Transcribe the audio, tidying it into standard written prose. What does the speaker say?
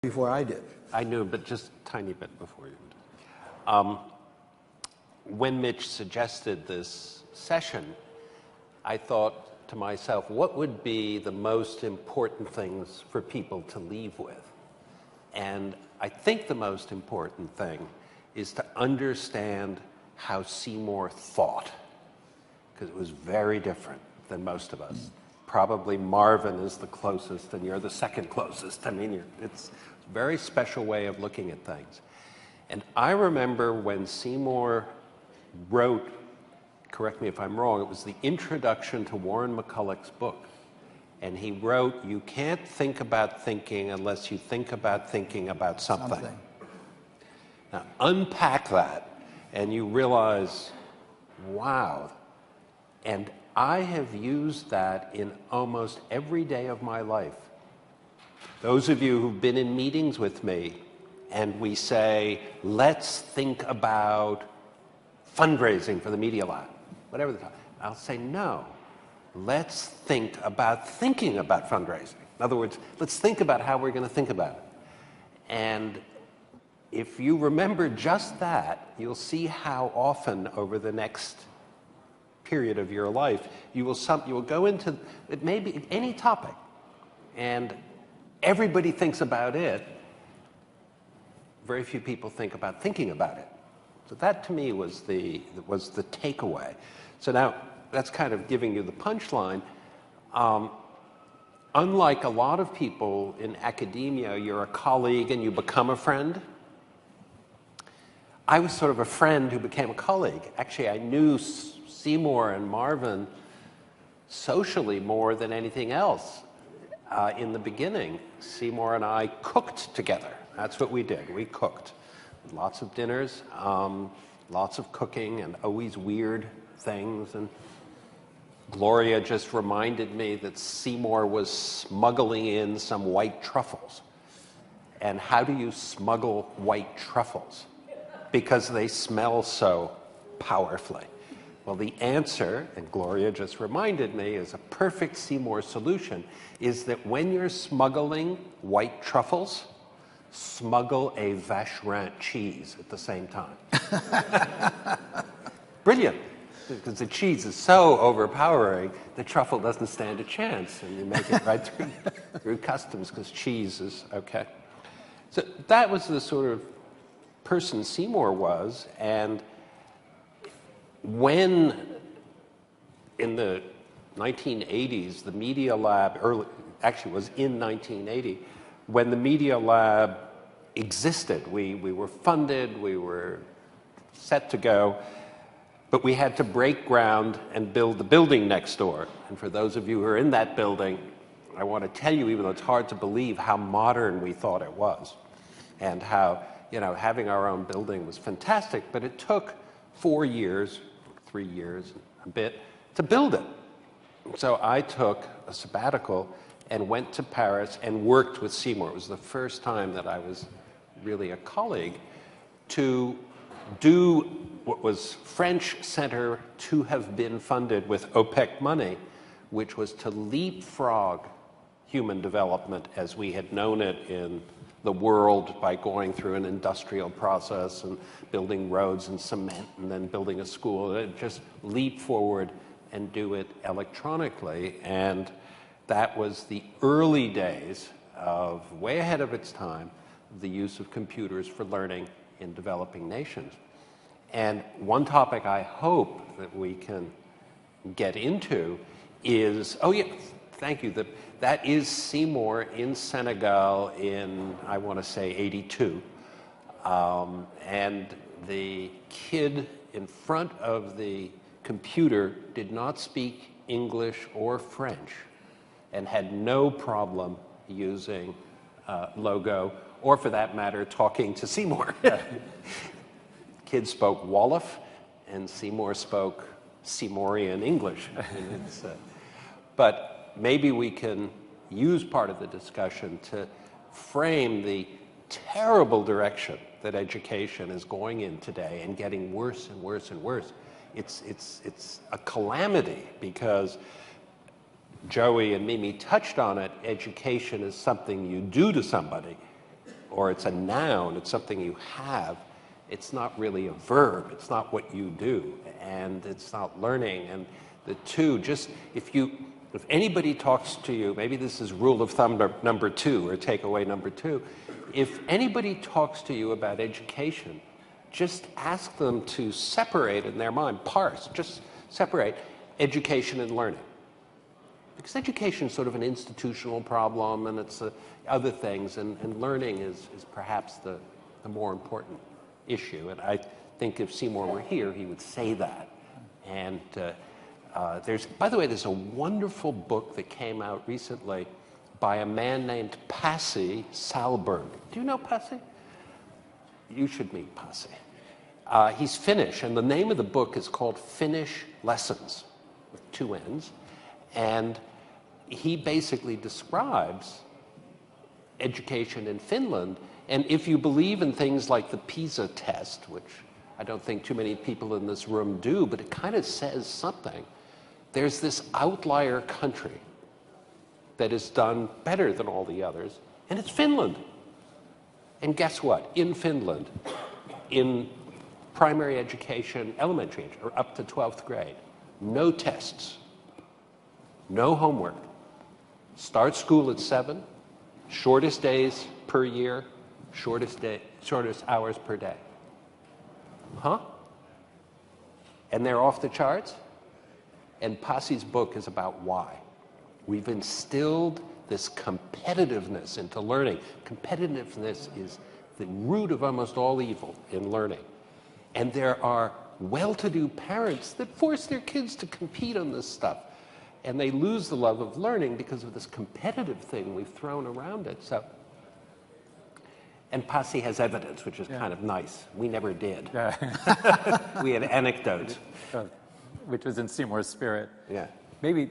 before I did. I knew, but just a tiny bit before you. When Mitch suggested this session, I thought to myself, what would be the most important things for people to leave with? And I think the most important thing is to understand how Seymour thought, because it was very different than most of us. Probably Marvin is the closest, and you're the second closest. I mean, it's a very special way of looking at things. And I remember when Seymour wrote, correct me if I'm wrong, it was the introduction to Warren McCulloch's book. And he wrote, you can't think about thinking unless you think about thinking about something. Now, unpack that, and you realize, wow. And I have used that in almost every day of my life. Those of you who've been in meetings with me, and we say, let's think about fundraising for the Media Lab, whatever the topic, I'll say, no, let's think about thinking about fundraising. In other words, let's think about how we're going to think about it. And if you remember just that, you'll see how often over the next period of your life, you will go into, it may be any topic, and everybody thinks about it. Very few people think about thinking about it. So that to me was the takeaway. So now that's kind of giving you the punchline. Unlike a lot of people in academia, you're a colleague and you become a friend. I was sort of a friend who became a colleague. Actually, I knew Seymour and Marvin socially more than anything else. In the beginning, Seymour and I cooked together. That's what we did. We cooked. Lots of dinners, lots of cooking, and always weird things. And Gloria just reminded me that Seymour was smuggling in some white truffles. And how do you smuggle white truffles? Because they smell so powerfully. Well, the answer, and Gloria just reminded me, is a perfect Seymour solution, is that when you're smuggling white truffles, smuggle a Vacherin cheese at the same time. Brilliant, because the cheese is so overpowering, the truffle doesn't stand a chance, and you make it right through customs, because cheese is okay. So that was the sort of person Seymour was, and when in the 1980s, the Media Lab, actually was in 1980, when the Media Lab existed. We were funded, we were set to go, but we had to break ground and build the building next door. And for those of you who are in that building, I want to tell you, even though it's hard to believe, how modern we thought it was, and how, you know, having our own building was fantastic, but it took 4 years, 3 years, a bit, to build it. So I took a sabbatical and went to Paris and worked with Seymour. It was the first time that I was really a colleague to do what was French Center to have been funded with OPEC money, which was to leapfrog human development as we had known it in the world by going through an industrial process and building roads and cement and then building a school. Just leap forward and do it electronically. And that was the early days of, way ahead of its time, the use of computers for learning in developing nations. And one topic I hope that we can get into is, oh yeah, thank you, that is Seymour in Senegal in, I want to say, 82. And the kid in front of the computer did not speak English or French, and had no problem using logo, or for that matter, talking to Seymour. Kids spoke Wolof, and Seymour spoke Seymourian English. But maybe we can use part of the discussion to frame the terrible direction that education is going in today and getting worse and worse and worse. It's a calamity, because Joey and Mimi touched on it. Education is something you do to somebody. or it's a noun, it's something you have. It's not really a verb. It's not what you do, and it's not learning. And the two, just if anybody talks to you, maybe this is rule of thumb number 2 or takeaway number 2. If anybody talks to you about education, just ask them to separate in their mind, parse, just separate education and learning. Because education is sort of an institutional problem, and it's other things, and learning is perhaps the more important issue. And I think if Seymour were here, he would say that. And by the way, there's a wonderful book that came out recently by a man named Pasi Sahlberg. Do you know Pasi? You should meet Pasi. He's Finnish, and the name of the book is called Finnish Lessons, with 2 N's. And he basically describes education in Finland. And if you believe in things like the PISA test, which I don't think too many people in this room do, but it kind of says something, there's this outlier country that has done better than all the others, and it's Finland. And guess what? In Finland, in primary education, elementary, or up to 12th grade, no tests, no homework. Start school at 7, shortest days per year, shortest hours per day. Huh? And they're off the charts? And Pasi's book is about why. We've instilled this competitiveness into learning. Competitiveness is the root of almost all evil in learning. And there are well-to-do parents that force their kids to compete on this stuff. And they lose the love of learning because of this competitive thing we've thrown around it. So, and Pasi has evidence, which is kind of nice. We never did. Yeah. We had anecdotes. Which was in Seymour's spirit. Yeah. Maybe